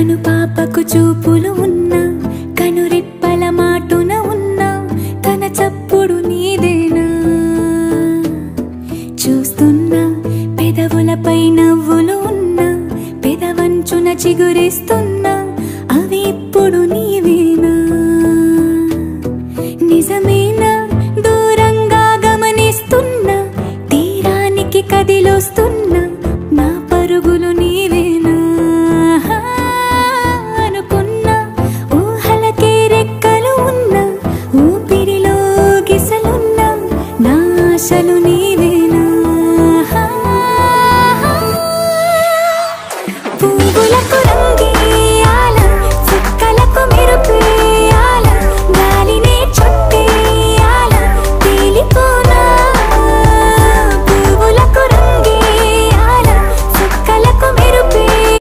కను పాపకు చూపులు ఉన్నా కనురెప్పల మాటున ఉన్నా తన చప్పుడు నీదేనా చూస్తున్నా పెదవులపై నవ్వులు ఉన్నా పెదవంచున చిగురిస్తున్నా అవి ఇప్పుడు నీవేనా నిజమేనా దూరంగా గమనిస్తున్నా తీరానికి కదిలొస్తున్నా నా పరుగులు నీవేనా అనుకున్నా ఊహలకే రెక్కలు ఉన్నా ఊపిరిలో గిసలున్నా నా ఆశలు నీవేనా పువ్వులకు